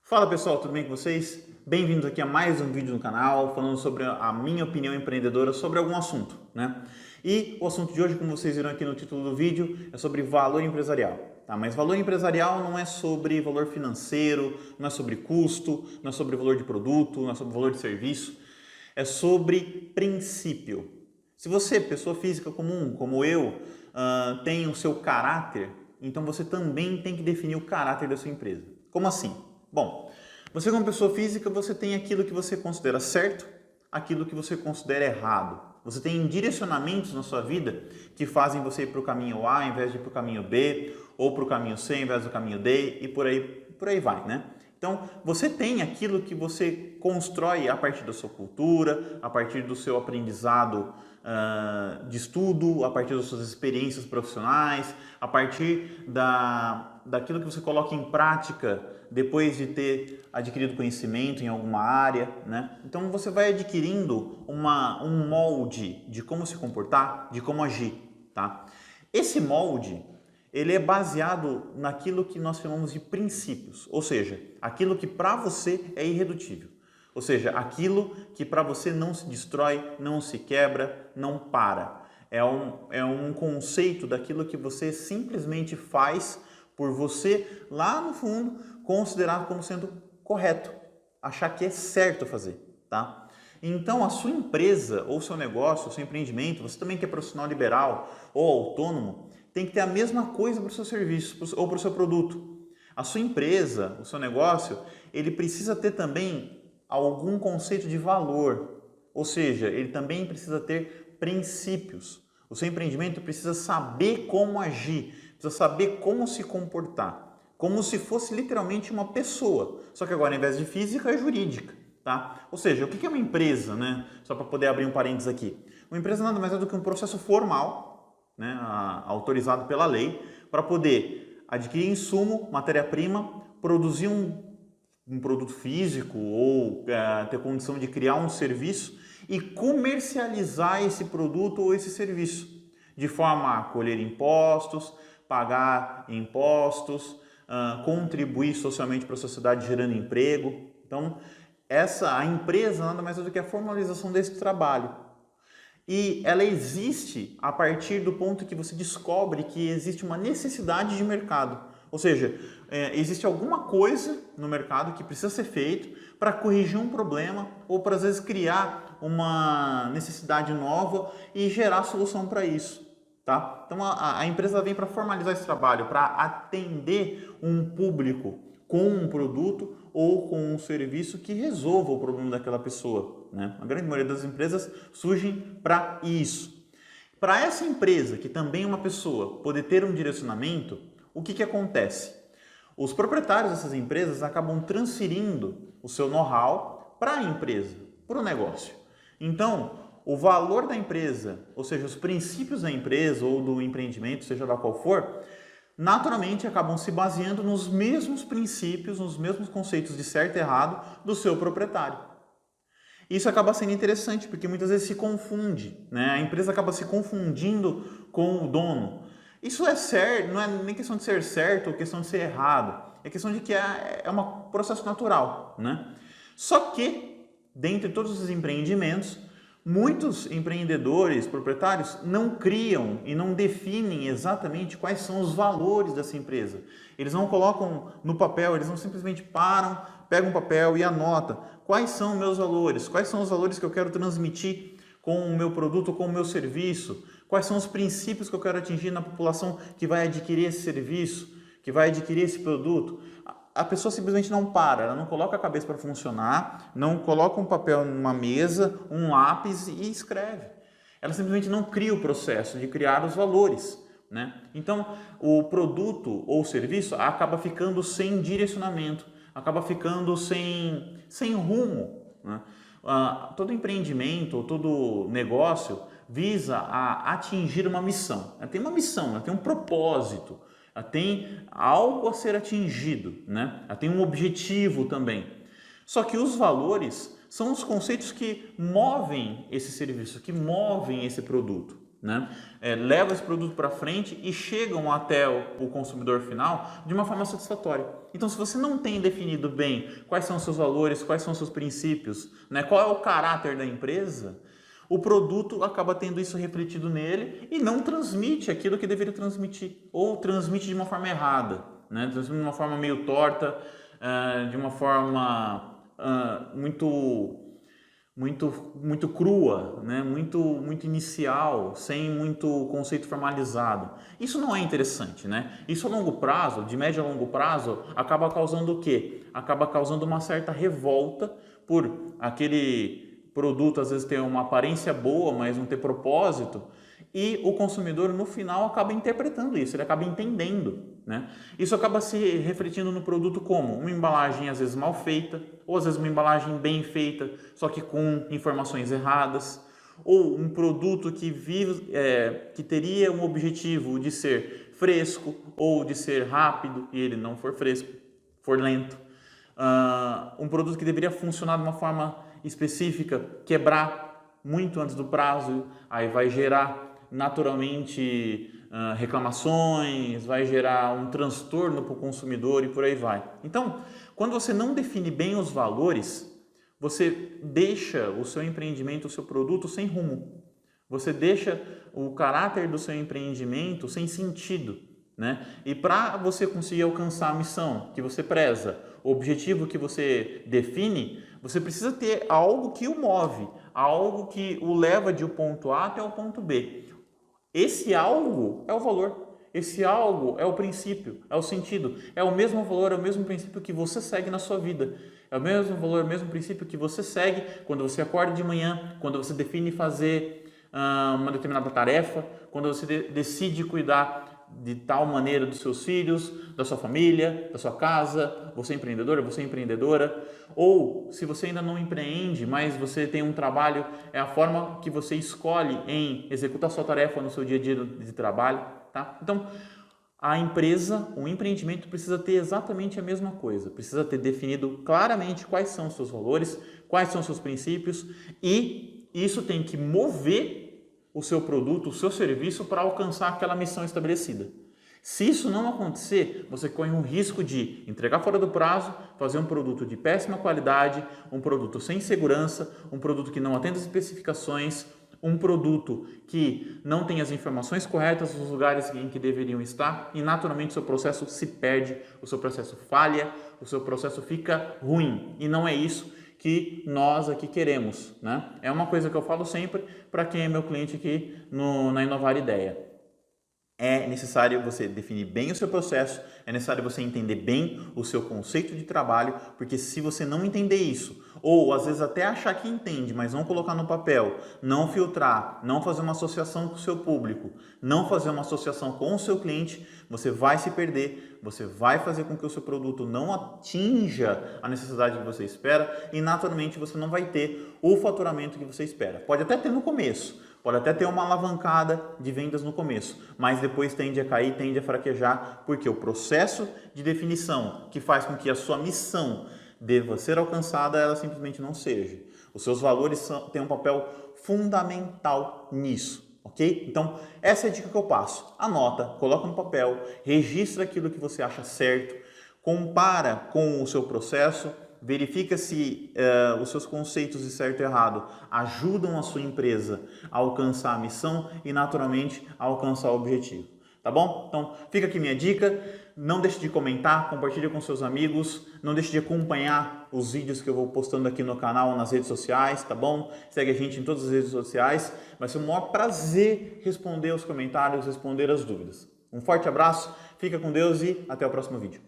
Fala pessoal, tudo bem com vocês? Bem-vindos aqui a mais um vídeo no canal falando sobre a minha opinião empreendedora sobre algum assunto, né? E o assunto de hoje, como vocês viram aqui no título do vídeo, é sobre valor empresarial, tá? Mas valor empresarial não é sobre valor financeiro, não é sobre custo, não é sobre valor de produto, não é sobre valor de serviço, é sobre princípio. Se você, pessoa física comum, como eu, tem o seu caráter, então você também tem que definir o caráter da sua empresa. Como assim? Bom, você como pessoa física, você tem aquilo que você considera certo, aquilo que você considera errado. Você tem direcionamentos na sua vida que fazem você ir para o caminho A ao invés de ir para o caminho B, ou para o caminho C ao invés do caminho D, e por aí vai, né? Então, você tem aquilo que você constrói a partir da sua cultura, a partir do seu aprendizado de estudo, a partir das suas experiências profissionais, a partir daquilo que você coloca em prática depois de ter adquirido conhecimento em alguma área, né? Então você vai adquirindo um molde de como se comportar, de como agir, tá? Esse molde, ele é baseado naquilo que nós chamamos de princípios, ou seja, aquilo que para você é irredutível. Ou seja, aquilo que para você não se destrói, não se quebra, não para. É um conceito daquilo que você simplesmente faz por você, lá no fundo, considerar como sendo correto. Achar que é certo fazer, tá? Então, a sua empresa, ou seu negócio, o seu empreendimento, você também que é profissional liberal ou autônomo, tem que ter a mesma coisa para o seu serviço ou para o seu produto. A sua empresa, o seu negócio, ele precisa ter também algum conceito de valor, ou seja, ele também precisa ter princípios. O seu empreendimento precisa saber como agir, precisa saber como se comportar, como se fosse literalmente uma pessoa, só que agora, ao invés de física, é jurídica, tá? Ou seja, o que é uma empresa, né? Só para poder abrir um parênteses aqui. Uma empresa nada mais é do que um processo formal, né, autorizado pela lei, para poder adquirir insumo, matéria-prima, produzir um produto físico ou ter condição de criar um serviço e comercializar esse produto ou esse serviço, de forma a colher impostos, pagar impostos, contribuir socialmente para a sociedade gerando emprego. Então, a empresa nada mais é do que a formalização desse trabalho. E ela existe a partir do ponto que você descobre que existe uma necessidade de mercado. Ou seja, existe alguma coisa no mercado que precisa ser feito para corrigir um problema ou para, às vezes, criar uma necessidade nova e gerar solução para isso. Tá? Então, a empresa vem para formalizar esse trabalho, para atender um público com um produto ou com um serviço que resolva o problema daquela pessoa, né? A grande maioria das empresas surgem para isso. Para essa empresa, que também é uma pessoa, poder ter um direcionamento, o que acontece? Os proprietários dessas empresas acabam transferindo o seu know-how para a empresa, para o negócio. Então, o valor da empresa, ou seja, os princípios da empresa ou do empreendimento, seja lá qual for, naturalmente acabam se baseando nos mesmos princípios, nos mesmos conceitos de certo e errado do seu proprietário. Isso acaba sendo interessante, porque muitas vezes se confunde, né? A empresa acaba se confundindo com o dono. Isso é certo, não é nem questão de ser certo ou questão de ser errado, é questão de que é um processo natural, né? Só que, dentre todos os empreendimentos, muitos empreendedores, proprietários, não criam e não definem exatamente quais são os valores dessa empresa. Eles não colocam no papel, eles não simplesmente param, pegam um papel e anotam quais são meus valores, quais são os valores que eu quero transmitir com o meu produto, com o meu serviço, quais são os princípios que eu quero atingir na população que vai adquirir esse serviço, que vai adquirir esse produto. A pessoa simplesmente não para, ela não coloca a cabeça para funcionar, não coloca um papel numa mesa, um lápis e escreve. Ela simplesmente não cria o processo de criar os valores, né? Então, o produto ou serviço acaba ficando sem direcionamento, acaba ficando sem rumo, né? Todo empreendimento, todo negócio visa a atingir uma missão. Ela tem uma missão, ela tem um propósito. Ela tem algo a ser atingido, né? Ela tem um objetivo também. Só que os valores são os conceitos que movem esse serviço, que movem esse produto, né? Levam esse produto para frente e chegam até o consumidor final de uma forma satisfatória. Então, se você não tem definido bem quais são os seus valores, quais são os seus princípios, né? Qual é o caráter da empresa, o produto acaba tendo isso refletido nele e não transmite aquilo que deveria transmitir, ou transmite de uma forma errada, né? Transmite de uma forma meio torta, de uma forma muito crua, né? muito inicial, sem muito conceito formalizado. Isso não é interessante, né? Isso a longo prazo, de médio a longo prazo, acaba causando o quê? Acaba causando uma certa revolta por aquele produto às vezes ter uma aparência boa, mas não ter propósito, e o consumidor no final acaba interpretando isso, ele acaba entendendo, né? Isso acaba se refletindo no produto como uma embalagem às vezes mal feita, ou às vezes uma embalagem bem feita, só que com informações erradas, ou um produto que teria um objetivo de ser fresco ou de ser rápido e ele não for fresco, for lento. Um produto que deveria funcionar de uma forma específica, quebrar muito antes do prazo, aí vai gerar naturalmente reclamações, vai gerar um transtorno para o consumidor e por aí vai. Então, quando você não define bem os valores, você deixa o seu empreendimento, o seu produto sem rumo. Você deixa o caráter do seu empreendimento sem sentido, né? E para você conseguir alcançar a missão que você preza, o objetivo que você define, você precisa ter algo que o move, algo que o leva de o ponto A até o ponto B. Esse algo é o valor, esse algo é o princípio, é o sentido, é o mesmo valor, é o mesmo princípio que você segue na sua vida. É o mesmo valor, é o mesmo princípio que você segue quando você acorda de manhã, quando você define fazer uma determinada tarefa, quando você decide cuidar de tal maneira dos seus filhos, da sua família, da sua casa, você é empreendedora, você é empreendedora, ou se você ainda não empreende, mas você tem um trabalho, é a forma que você escolhe em executar a sua tarefa no seu dia a dia de trabalho, tá? Então, a empresa, o empreendimento precisa ter exatamente a mesma coisa, precisa ter definido claramente quais são os seus valores, quais são os seus princípios e isso tem que mover o seu produto, o seu serviço para alcançar aquela missão estabelecida. Se isso não acontecer, você corre um risco de entregar fora do prazo, fazer um produto de péssima qualidade, um produto sem segurança, um produto que não atende às especificações, um produto que não tem as informações corretas nos lugares em que deveriam estar e naturalmente o seu processo se perde, o seu processo falha, o seu processo fica ruim e não é isso que nós aqui queremos, né? É uma coisa que eu falo sempre para quem é meu cliente aqui na Inovar Ideia. É necessário você definir bem o seu processo, é necessário você entender bem o seu conceito de trabalho, porque se você não entender isso, ou às vezes até achar que entende, mas não colocar no papel, não filtrar, não fazer uma associação com o seu público, não fazer uma associação com o seu cliente, você vai se perder, você vai fazer com que o seu produto não atinja a necessidade que você espera e naturalmente você não vai ter o faturamento que você espera. Pode até ter no começo, pode até ter uma alavancada de vendas no começo, mas depois tende a cair, tende a fraquejar, porque o processo de definição que faz com que a sua missão deva ser alcançada, ela simplesmente não seja. Os seus valores têm um papel fundamental nisso, ok? Então, essa é a dica que eu passo. Anota, coloca no papel, registra aquilo que você acha certo, compara com o seu processo, verifica se os seus conceitos de certo e errado ajudam a sua empresa a alcançar a missão e naturalmente a alcançar o objetivo. Tá bom? Então fica aqui minha dica, não deixe de comentar, compartilhe com seus amigos, não deixe de acompanhar os vídeos que eu vou postando aqui no canal, nas redes sociais, tá bom? Segue a gente em todas as redes sociais, vai ser um maior prazer responder os comentários, responder as dúvidas. Um forte abraço, fica com Deus e até o próximo vídeo.